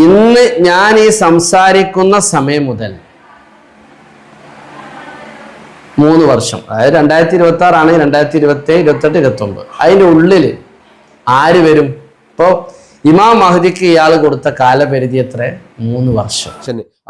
ഇന്ന് ഞാൻ ഈ സംസാരിക്കുന്ന സമയം മുതൽ 3 വർഷം, അതായത് 2026 ആണ്, 2027, 28, 29, അതിൻ്റെ ഉള്ളിൽ ആര് വരും? ഇപ്പോൾ ഇമാം മഹദിക്ക് ഇയാൾ കൊടുത്ത കാലപരിധി എത്ര? 3 വർഷം.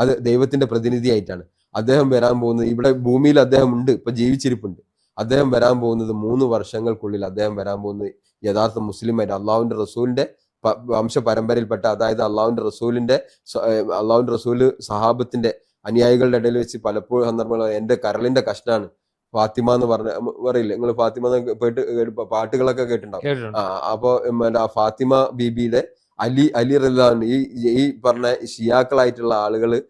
അത് ദൈവത്തിന്റെ പ്രതിനിധിയായിട്ടാണ് അദ്ദേഹം വരാൻ പോകുന്നത്. ഇവിടെ ഭൂമിയിൽ അദ്ദേഹം ഉണ്ട്, ഇപ്പൊ ജീവിച്ചിരിപ്പുണ്ട്. അദ്ദേഹം വരാൻ പോകുന്നത് 3 വർഷങ്ങൾക്കുള്ളിൽ അദ്ദേഹം വരാൻ പോകുന്നത് യഥാർത്ഥ മുസ്ലിമായിട്ട് അള്ളാഹുവിന്റെ റസൂലിന്റെ വംശ പരമ്പരയിൽപ്പെട്ട, അതായത് അള്ളാഹുവിന്റെ റസൂല് സഹാബത്തിന്റെ അനുയായികളുടെ ഇടയിൽ വെച്ച് പലപ്പോഴും സന്ദർഭങ്ങൾ എന്റെ കരളിന്റെ കഷ്ടാണ് ഫാത്തിമ എന്ന് പറയില്ലേ നിങ്ങൾ? ഫാത്തിമ പോയിട്ട് പാട്ടുകളൊക്കെ കേട്ടിട്ടുണ്ടാവും. അപ്പൊ ഫാത്തിമ ബീബിയുടെ അലി റളിയല്ലാഹു ഈ പറഞ്ഞ ഷിയാക്കളായിട്ടുള്ള ആളുകള്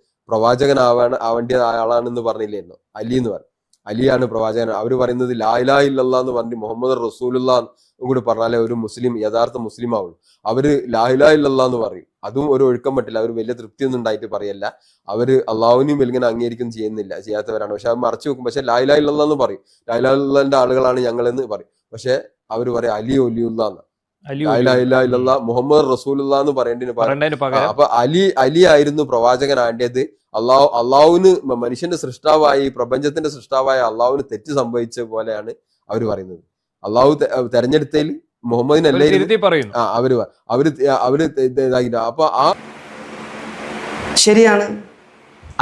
ആവേണ്ട ആളാണെന്ന് പറഞ്ഞില്ലായിരുന്നു. അലി എന്ന് പറഞ്ഞു, അലിയാണ് പ്രവാചകൻ. അവര് പറയുന്നത് ലാ ഇലാഹ ഇല്ലല്ലാഹ് എന്ന് പറഞ്ഞ് മുഹമ്മദ് റസൂലുള്ളാഹ് കൂടി പറഞ്ഞാലേ ഒരു മുസ്ലിം യഥാർത്ഥ മുസ്ലിം ആവുള്ളൂ. അവര് ലാ ഇലാഹ ഇല്ലല്ലാഹ് എന്ന് പറയും, അതും ഒരു ഒഴുക്കം പറ്റില്ല. അവർ വലിയ തൃപ്തിയൊന്നും ഉണ്ടായിട്ട് പറയല്ല. അവര് അള്ളാഹുവിനെയും ഇങ്ങനെ അംഗീകരിക്കും ചെയ്യാത്തവരാണ്. പക്ഷെ അത് മറച്ചു വെക്കും. പക്ഷെ ലാ ഇലാഹ ഇല്ലല്ലാഹ് എന്ന് പറയും, ലാ ഇലാഹ ഇല്ലല്ലാഹിന്റെ ആളുകളാണ് ഞങ്ങളെന്ന് പറയും. പക്ഷെ അവര് പറയും അലി ഒലിയുള്ളാന്ന്, ലാ ഇലാഹ ഇല്ലല്ലാഹ് മുഹമ്മദ് റസൂലുള്ളാഹ് എന്ന് പറയേണ്ടതിന് പകരം അപ്പൊ അലി ആയിരുന്നു പ്രവാചകനാണ്ടത്. അള്ളാഹുവിന് മനുഷ്യന്റെ സൃഷ്ടാവായി, പ്രപഞ്ചത്തിന്റെ സൃഷ്ടാവായ അള്ളാഹുവിന് തെറ്റ് സംഭവിച്ച പോലെയാണ് അവര് പറയുന്നത്. അള്ളാഹു തെരഞ്ഞെടുത്തതിൽ മുഹമ്മദിനല്ലേ അവര് അപ്പൊ ശരിയാണ്.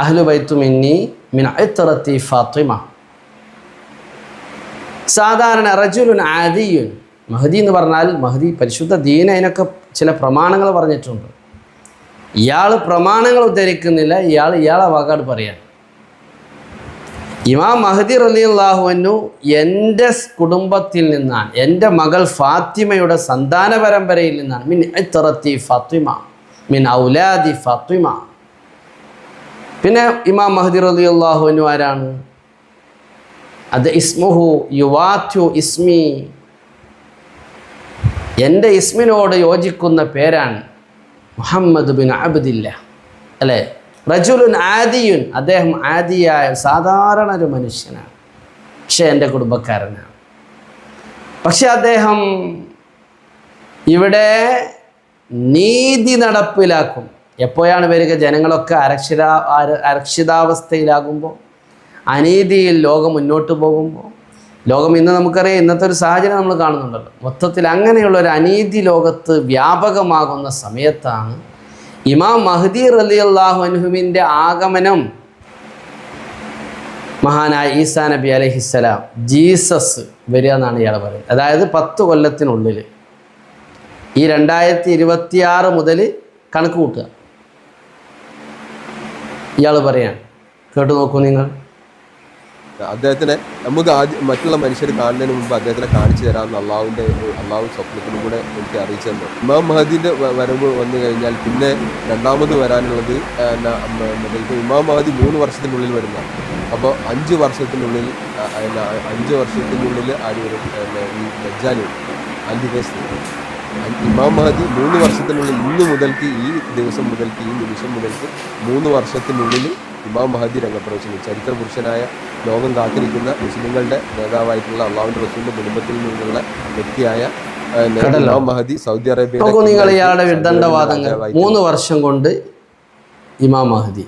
അഹ്ലു ബൈത്തു മിന്നി മിൻ ഇത്രത്തി ഫാത്തിമ. സാധാരണ റജുലുൻ ആദിയുൻ, മഹദി എന്ന് പറഞ്ഞാൽ മഹദി പരിശുദ്ധ ദീൻ, അതിനൊക്കെ ചില പ്രമാണങ്ങൾ പറഞ്ഞിട്ടുണ്ട്. ഇയാൾ പ്രമാണങ്ങൾ ഉദ്ധരിക്കുന്നില്ല, ഇയാളെ വാക്കാട് പറയാൻ. ഇമാം മഹദി റളിയല്ലാഹു അൻഹു എൻ്റെ കുടുംബത്തിൽ നിന്നാണ്, എൻ്റെ മകൾ ഫാത്തിമയുടെ സന്താന പരമ്പരയിൽ നിന്നാണ്. മിൻ ഇത്രത്തി ഫാത്തിമ, മിൻ ഔലാദി ഫാത്തിമ. പിന്നെ ഇമാം മഹദി റളിയല്ലാഹു അൻഹു ആരാണ്? അത് ഇസ്മുഹു യുവാത്തു ഇസ്മി, എൻ്റെ ഇസ്മിനോട് യോജിക്കുന്ന പേരാണ് മുഹമ്മദ് ബിൻ അബ്ദില്ല, അല്ലേ? റജുലുൻ ആദിയുൻ, അദ്ദേഹം ആദിയായ സാധാരണ ഒരു മനുഷ്യനാണ്, പക്ഷെ എൻ്റെ കുടുംബക്കാരനാണ്. പക്ഷെ അദ്ദേഹം ഇവിടെ നീതി നടപ്പിലാക്കും. എപ്പോഴാണ് വരിക? ജനങ്ങളൊക്കെ അരക്ഷിതാവസ്ഥയിലാകുമ്പോൾ, അനീതിയിൽ ലോകം മുന്നോട്ട് പോകുമ്പോൾ. ലോകം ഇന്ന് നമുക്കറിയാം, ഇന്നത്തെ ഒരു സാഹചര്യം നമ്മൾ കാണുന്നുണ്ടല്ലോ. മൊത്തത്തിൽ അങ്ങനെയുള്ള ഒരു അനീതി ലോകത്ത് വ്യാപകമാകുന്ന സമയത്താണ് ഇമാം മഹദി റളിയല്ലാഹു അൻഹുവിൻ്റെ ആഗമനം. മഹാനായ ഈസാ നബി അലൈഹിസ്സലാം, ജീസസ് വരിക എന്നാണ് ഇയാൾ പറയുന്നത്. അതായത് 10 കൊല്ലത്തിനുള്ളിൽ, ഈ 2026 മുതൽ കണക്ക് കൂട്ടുക. ഇയാൾ പറയാണ്, കേട്ടു നോക്കൂ നിങ്ങൾ. അദ്ദേഹത്തിനെ നമുക്ക് മറ്റുള്ള മനുഷ്യർ കാണുന്നതിന് മുമ്പ് അദ്ദേഹത്തിനെ കാണിച്ചു തരാമെന്ന് അള്ളാഹു സ്വപ്നത്തിലൂടെ എനിക്ക് അറിയിച്ചു തന്നു. ഇമാം മഹദിന്റെ വരവ് വന്നു കഴിഞ്ഞാൽ പിന്നെ രണ്ടാമത് വരാനുള്ളത് ഇമാം മഹദി 3 വർഷത്തിനുള്ളിൽ വരുന്നതാണ്. അപ്പോൾ 5 വർഷത്തിനുള്ളിൽ ആര് വരും? ഈ ദജ്ജാൽ അന്ത്യകേസ്. ഇമാം മഹദി 3 വർഷത്തിനുള്ളിൽ, ഇന്ന് മുതൽക്ക്, ഈ ദിവസം മുതൽക്ക്, ഈ നിമിഷം മുതൽക്ക് 3 വർഷത്തിനുള്ളിൽ ഇമാം മഹദി രംഗപ്രവേശിച്ചു. ചരിത്ര പുരുഷനായ, ലോകം കാത്തിരിക്കുന്ന മുസ്ലിങ്ങളുടെ നേതാവായിട്ടുള്ള അള്ളാഹുവിന്റെ റസൂലിന്റെ കുടുംബത്തിൽ നിന്നുള്ള വ്യക്തിയായ ഇമാം മഹദി സൗദി അറേബ്യ. നിങ്ങൾ ഇയാളുടെ വിദണ്ഡവാദങ്ങൾ 3 വർഷം കൊണ്ട് ഇമാം മഹദി.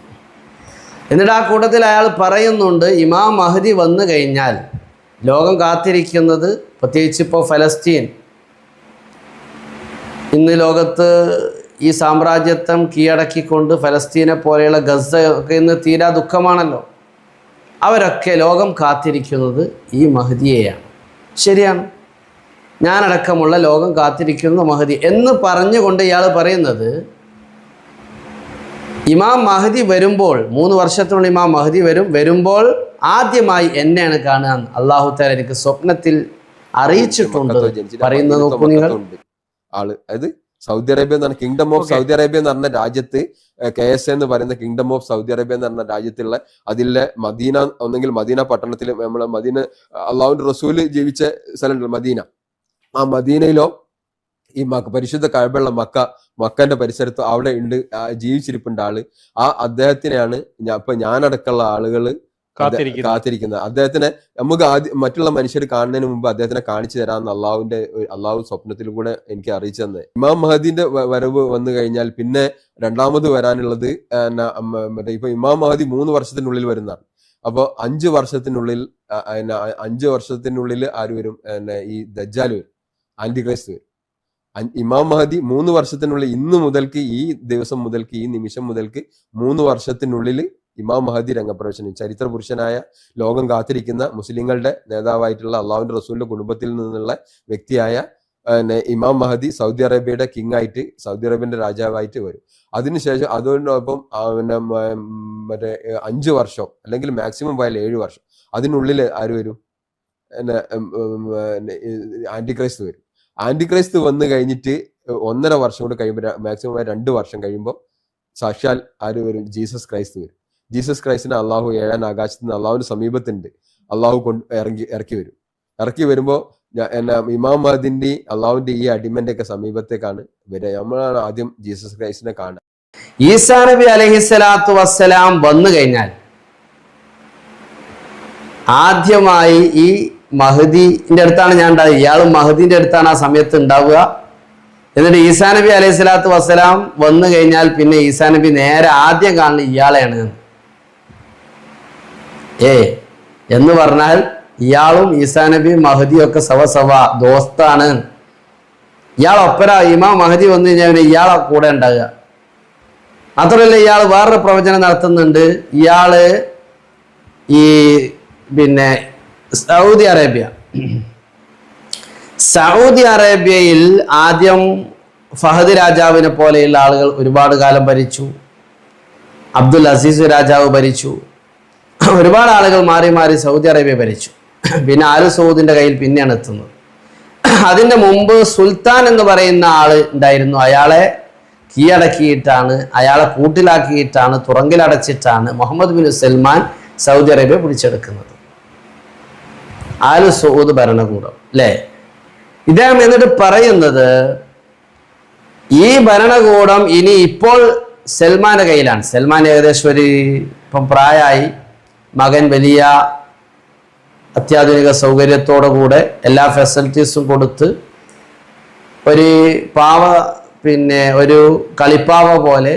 എന്നിട്ട് ആ കൂട്ടത്തിൽ അയാൾ പറയുന്നുണ്ട്, ഇമാം മഹദി വന്നു കഴിഞ്ഞാൽ ലോകം കാത്തിരിക്കുന്നത്, പ്രത്യേകിച്ച് ഇപ്പോൾ ഫലസ്തീൻ, ഇന്ന് ലോകത്ത് ഈ സാമ്രാജ്യത്വം കീഴടക്കിക്കൊണ്ട് ഫലസ്തീനെ പോലെയുള്ള ഗസ ഒക്കെ ഇന്ന് തീരാ ദുഃഖമാണല്ലോ. അവരൊക്കെ ലോകം കാത്തിരിക്കുന്നത് ഈ മഹദിയെയാണ്. ശരിയാണ്, ഞാനടക്കമുള്ള ലോകം കാത്തിരിക്കുന്ന മഹദി എന്ന് പറഞ്ഞുകൊണ്ട് ഇയാൾ പറയുന്നത്, ഇമാം മഹദി വരുമ്പോൾ, 3 വർഷത്തിനുള്ള ഇമാം മഹദി വരുമ്പോൾ ആദ്യമായി എന്നെയാണ് കാണുക. അല്ലാഹു തആല എനിക്ക് സ്വപ്നത്തിൽ അറിയിച്ചിട്ടുണ്ട് പറയുന്നത് നോക്കൂ നിങ്ങൾ. ആള് അതായത് സൗദി അറേബ്യ എന്ന് പറഞ്ഞ കിങ്ഡം ഓഫ് സൗദി അറേബ്യ എന്ന് പറഞ്ഞ രാജ്യത്ത്, KSA എന്ന് പറയുന്ന കിങ്ഡം ഓഫ് സൗദി അറേബ്യ എന്ന് പറഞ്ഞ രാജ്യത്തുള്ള അതിലെ മദീന, ഒന്നെങ്കിൽ മദീന പട്ടണത്തിൽ, നമ്മളെ മദീന അള്ളാഹുവിന്റെ റസൂല് ജീവിച്ച സ്ഥലമുണ്ടല്ലോ മദീന, ആ മദീനയിലോ ഈ പരിശുദ്ധ കഅബയുള്ള മക്കന്റെ പരിസരത്ത് അവിടെ ഉണ്ട്, ജീവിച്ചിരിപ്പുണ്ട് ആള്. ആ അദ്ദേഹത്തിനെയാണ് ഞാനടക്കമുള്ള ആളുകൾ കാത്തിരിക്കുന്ന അദ്ദേഹത്തിനെ നമുക്ക് മറ്റുള്ള മനുഷ്യർ കാണുന്നതിന് മുമ്പ് അദ്ദേഹത്തിനെ കാണിച്ചു തരാമെന്ന് അള്ളാഹു സ്വപ്നത്തിലൂടെ എനിക്ക് അറിയിച്ചു തന്നെ. ഇമാം മഹദിന്റെ വരവ് വന്നു കഴിഞ്ഞാൽ പിന്നെ രണ്ടാമത് വരാനുള്ളത് മറ്റേ ഇപ്പൊ ഇമാം മഹദി 3 വർഷത്തിനുള്ളിൽ വരുന്നതാണ്. അപ്പൊ 5 വർഷത്തിനുള്ളിൽ ആര് വരും? ഈ ദജ്ജാൽ വരും, ആന്റി ക്രൈസ്റ്റ് വരും. ഇമാം മഹദി 3 വർഷത്തിനുള്ളിൽ, ഇന്ന് മുതൽക്ക്, ഈ ദിവസം മുതൽക്ക്, ഈ നിമിഷം മുതൽക്ക് 3 വർഷത്തിനുള്ളിൽ ഇമാം മഹദി രംഗപ്രവേശനം. ചരിത്ര പുരുഷനായ, ലോകം കാത്തിരിക്കുന്ന, മുസ്ലിങ്ങളുടെ നേതാവായിട്ടുള്ള, അള്ളാഹുവിന്റെ റസൂലിന്റെ കുടുംബത്തിൽ നിന്നുള്ള വ്യക്തിയായ ഇമാം മഹദി സൗദി അറേബ്യയുടെ കിങ് ആയിട്ട്, സൗദി അറേബ്യന്റെ രാജാവായിട്ട് വരും. അതിനുശേഷം അതോടൊപ്പം മറ്റേ 5 വർഷം അല്ലെങ്കിൽ മാക്സിമം പോയാൽ 7 വർഷം അതിനുള്ളിൽ ആര് വരും? ആന്റിക്രൈസ്റ്റ് വരും. ആന്റിക്രൈസ്റ്റ് വന്നു കഴിഞ്ഞിട്ട് 1.5 വർഷം കൂടെ കഴിയുമ്പോൾ, മാക്സിമം 2 വർഷം കഴിയുമ്പോൾ സാക്ഷാൽ ആര് വരും? ജീസസ് ക്രൈസ്റ്റ് വരും. ജീസസ് ക്രൈസ്റ്റിനെ അള്ളാഹു 7ാം ആകാശത്ത് നിന്ന് അള്ളാഹുവിന്റെ സമീപത്തുണ്ട്, അള്ളാഹു ഇറക്കി വരും. ഇറക്കി വരുമ്പോൾ ഇമാം മഹദിന്റെ, അള്ളാഹുവിന്റെ ഈ അടിമന്റെ ഒക്കെ സമീപത്തേക്കാണ് വരിക. നമ്മളാണ് ആദ്യം ജീസസ് ക്രൈസ്റ്റിനെ കാണുക. ഈസാ നബി അലൈഹിസ്സലാത്തു വസ്സലാം വന്നു കഴിഞ്ഞാൽ ആദ്യമായി ഈ മഹദിന്റെ അടുത്താണ് ഞാൻ ഉണ്ടാവുക. ഇയാളും മഹദിന്റെ അടുത്താണ് ആ സമയത്ത് ഉണ്ടാവുക. എന്നിട്ട് ഈസാ നബി അലൈഹി സ്വലാത്തു വസ്സലാം വന്നു കഴിഞ്ഞാൽ പിന്നെ ഈസാ നബി നേരെ ആദ്യം കാണുന്നത് ഇയാളെയാണ്. എന്ന് പറഞ്ഞാൽ ഇയാളും ഈസാ നബി മഹദിയും ഒക്കെ സവ ദോസ്താണ്. ഇയാൾ ഒപ്പര ഇമാം മഹദി വന്നു കഴിഞ്ഞാൽ ഇയാളെ കൂടെ ഉണ്ടാകുക. മാത്രമല്ല, ഇയാൾ വേറൊരു പ്രവചനം നടത്തുന്നുണ്ട്. ഇയാള് ഈ പിന്നെ സൗദി അറേബ്യയിൽ ആദ്യം ഫഹദ് രാജാവിനെ പോലെയുള്ള ആളുകൾ ഒരുപാട് കാലം ഭരിച്ചു. അബ്ദുൽ അസീസ് രാജാവ് ഭരിച്ചു. ഒരുപാട് ആളുകൾ മാറി മാറി സൗദി അറേബ്യ ഭരിച്ചു. പിന്നെ ആല് സൗദിന്റെ കയ്യിൽ പിന്നെയാണ് എത്തുന്നത്. അതിന്റെ മുമ്പ് സുൽത്താൻ എന്ന് പറയുന്ന ആള് ഉണ്ടായിരുന്നു. അയാളെ കീഴടക്കിയിട്ടാണ്, അയാളെ കൂട്ടിലാക്കിയിട്ടാണ്, തുറങ്കിലടച്ചിട്ടാണ് Mohammed bin Salman Saudi Arabia പിടിച്ചെടുക്കുന്നത്. ആല് സൗദ് ഭരണകൂടം അല്ലേ? ഇദ്ദേഹം എന്നിട്ട് പറയുന്നത് ഈ ഭരണകൂടം ഇനി ഇപ്പോൾ സൽമാന്റെ കയ്യിലാണ്. സൽമാൻ ഏകദേശം ഇപ്പം പ്രായമായി. മകൻ വലിയ അത്യാധുനിക സൗകര്യത്തോടു കൂടെ എല്ലാ ഫെസിലിറ്റീസും കൊടുത്ത് ഒരു കളിപ്പാവ പോലെ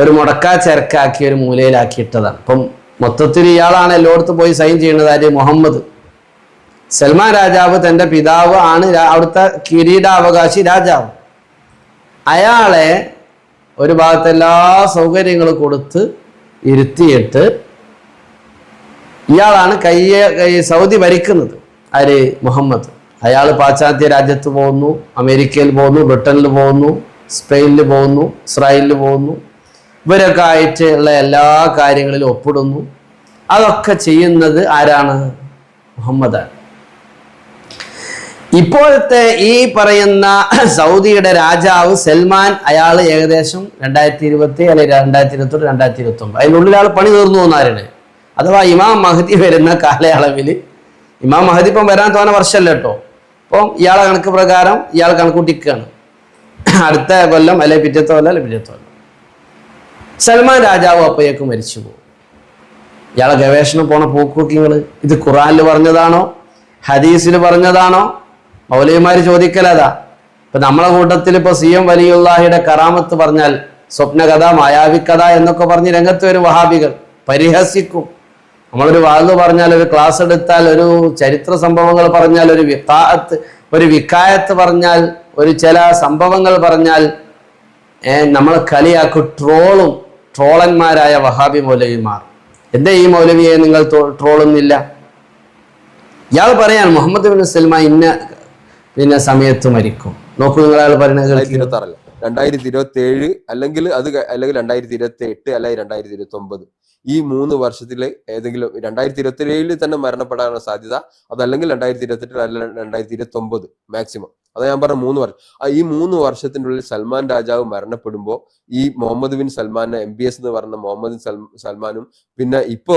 ഒരു മുടക്കാ ചരക്കാക്കി ഒരു മൂലയിലാക്കിയിട്ടതാണ്. ഇപ്പം മൊത്തത്തിൽ ഇയാളാണ് എല്ലായിടത്തും പോയി സൈൻ ചെയ്യുന്നത്. ആര്? മുഹമ്മദ്. സൽമാൻ രാജാവ് തൻ്റെ പിതാവ് ആണ് അവിടുത്തെ കിരീടാവകാശി രാജാവ്. അയാളെ ഒരു ഭാഗത്ത് എല്ലാ സൗകര്യങ്ങളും കൊടുത്ത് ഇരുത്തിയിട്ട് ഇയാളാണ് സൗദി ഭരിക്കുന്നത്. ആര്? മുഹമ്മദ്. അയാൾ പാശ്ചാത്യ രാജ്യത്ത് പോകുന്നു, അമേരിക്കയിൽ പോകുന്നു, ബ്രിട്ടനിൽ പോകുന്നു, സ്പെയിനിൽ പോകുന്നു, ഇസ്രായേലിൽ പോകുന്നു. ഇവരൊക്കെ ആയിട്ട് ഉള്ള എല്ലാ കാര്യങ്ങളിലും ഒപ്പിടുന്നു. അതൊക്കെ ചെയ്യുന്നത് ആരാണ്? മുഹമ്മദാണ്. ഇപ്പോഴത്തെ ഈ പറയുന്ന സൗദിയുടെ രാജാവ് സൽമാൻ, അയാൾ ഏകദേശം 2020 അല്ലെങ്കിൽ 2028, 2029 അതിനുള്ളിൽ ആൾ പണി തീർന്നു പോകുന്നവരാണ്. അഥവാ ഇമാം മഹദി വരുന്ന കാലയളവിൽ, ഇമാം മഹദി ഇപ്പം വരാൻ തോന്ന വർഷമല്ല കേട്ടോ. അപ്പം ഇയാളെ കണക്ക് പ്രകാരം ഇയാൾ കണക്കൂട്ടിക്കുകയാണ്. അടുത്ത കൊല്ലം അല്ലെ പിറ്റത്തെ കൊല്ലം സൽമാൻ രാജാവ് അപ്പോഴേക്ക് മരിച്ചു പോകും. ഇയാളെ ഗവേഷണം പോണ പോക്കുകൾ ഇത് ഖുറാനിൽ പറഞ്ഞതാണോ ഹദീസിൽ പറഞ്ഞതാണോ? മൗലവിമാര് ചോദിക്കലതാ. ഇപ്പൊ നമ്മളെ കൂട്ടത്തിൽ ഇപ്പൊ CM വലിയുള്ളാഹിയുടെ കറാമത്ത് പറഞ്ഞാൽ സ്വപ്നകഥ, മായാവിക്കഥ എന്നൊക്കെ പറഞ്ഞ് രംഗത്ത് വരും വഹാബികൾ, പരിഹസിക്കും. നമ്മളൊരു വാഴ്ന്നു പറഞ്ഞാൽ, ഒരു ക്ലാസ് എടുത്താൽ, ഒരു ചരിത്ര സംഭവങ്ങൾ പറഞ്ഞാൽ, ഒരു വിക്കായത്ത് പറഞ്ഞാൽ, ഒരു ചില സംഭവങ്ങൾ പറഞ്ഞാൽ നമ്മൾ കളിയാക്കും. ട്രോളന്മാരായ വഹാബി മൗലവിമാർ. എന്തേ ഈ മൗലവിയെ നിങ്ങൾ ട്രോളുന്നില്ല? ഇയാൾ പറയാണ് മുഹമ്മദ് ബിൻ സൽമാൻ ഇന്ന സമയത്ത് മരിക്കും. നോക്കൂ, നിങ്ങൾ അയാൾ പറയുന്നത് 2027 അല്ലെങ്കിൽ 2028 അല്ലെങ്കിൽ 2029 ഈ 3 വർഷത്തില് ഏതെങ്കിലും 2027 തന്നെ മരണപ്പെടാനുള്ള സാധ്യത. അതല്ലെങ്കിൽ 2028 അല്ലെങ്കിൽ 2029 മാക്സിമം. അതാ ഞാൻ പറഞ്ഞ 3 വർഷം. ഈ 3 വർഷത്തിൻ്റെ ഉള്ളിൽ സൽമാൻ രാജാവ് മരണപ്പെടുമ്പോൾ ഈ മുഹമ്മദ് ബിൻ സൽമാനെ MBS എന്ന് പറഞ്ഞ മുഹമ്മദ് സൽമാനും പിന്നെ ഇപ്പോ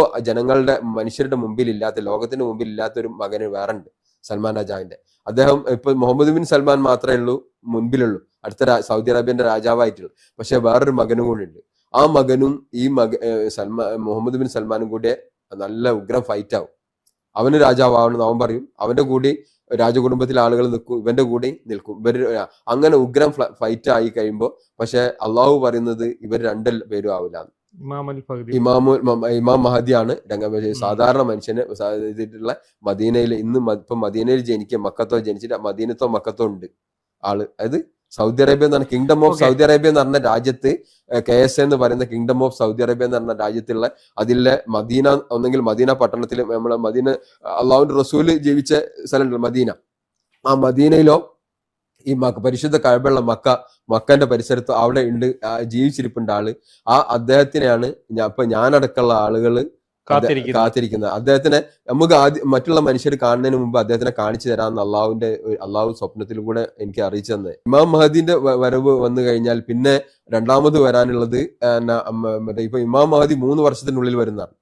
മനുഷ്യരുടെ മുമ്പിൽ ഇല്ലാത്ത, ലോകത്തിന്റെ മുമ്പിൽ ഇല്ലാത്ത ഒരു മകന് വേറെ ഉണ്ട്, സൽമാൻ രാജാവിന്റെ. അദ്ദേഹം ഇപ്പൊ മുഹമ്മദ് ബിൻ സൽമാൻ മാത്രമേ ഉള്ളൂ മുൻപിലുള്ളൂ, അടുത്ത സൗദി അറേബ്യന്റെ രാജാവായിട്ടുള്ളൂ. പക്ഷെ വേറൊരു മകനും കൂടി ഉണ്ട്. ആ മകനും ഈ മുഹമ്മദ് ബിൻ സൽമാനും കൂടെ നല്ല ഉഗ്രം ഫൈറ്റ് ആവും. അവന് രാജാവാണെന്ന് അവൻ പറയും, അവന്റെ കൂടി രാജകുടുംബത്തിലെ ആളുകൾ നിൽക്കും, ഇവന്റെ കൂടെ നിൽക്കും. അങ്ങനെ ഉഗ്രം ഫൈറ്റ് ആയി കഴിയുമ്പോൾ പക്ഷെ അള്ളാഹു പറയുന്നത് ഇവർ രണ്ടു പേരും ആവില്ല. ഇമാം മഹദിയാണ് സാധാരണ മനുഷ്യനെ ചെയ്തിട്ടുള്ള മദീനയിൽ ഇപ്പൊ മദീനയിൽ ജനിക്കുക, മക്കത്തോ ജനിച്ചിട്ട് മദീനത്തോ മക്കത്തോ ഉണ്ട് ആള്. അതായത് സൗദി അറേബ്യ എന്ന് പറഞ്ഞ കിങ്ഡം ഓഫ് സൗദി അറേബ്യ എന്ന് പറഞ്ഞ രാജ്യത്ത്, KSA എന്ന് പറയുന്ന കിങ്ഡം ഓഫ് സൗദി അറേബ്യ എന്ന് പറഞ്ഞ രാജ്യത്തുള്ള അതിലെ മദീന, ഒന്നെങ്കിൽ മദീന പട്ടണത്തിൽ നമ്മളെ മദീന അള്ളാഹുവിന്റെ റസൂല് ജീവിച്ച സ്ഥലമുണ്ടല്ലോ മദീന, ആ മദീനയിലോ ഈ പരിശുദ്ധ കഅബയുള്ള മക്കന്റെ പരിസരത്ത് അവിടെ ഉണ്ട്, ജീവിച്ചിരിപ്പുണ്ട് ആള്. അദ്ദേഹത്തിനെയാണ് ഞാനടക്കമുള്ള ആളുകള് കാത്തിരിക്കുന്നത്. അദ്ദേഹത്തിനെ നമുക്ക് മറ്റുള്ള മനുഷ്യർ കാണുന്നതിന് മുമ്പ് അദ്ദേഹത്തിനെ കാണിച്ചു തരാമെന്ന് അള്ളാഹു സ്വപ്നത്തിലൂടെ എനിക്ക് അറിയിച്ചു തന്നെ. ഇമാം മഹദിന്റെ വരവ് വന്നു കഴിഞ്ഞാൽ പിന്നെ രണ്ടാമത് വരാനുള്ളത് ഇപ്പൊ ഇമാം മഹദി 3 വർഷത്തിനുള്ളിൽ വരുന്നതാണ്.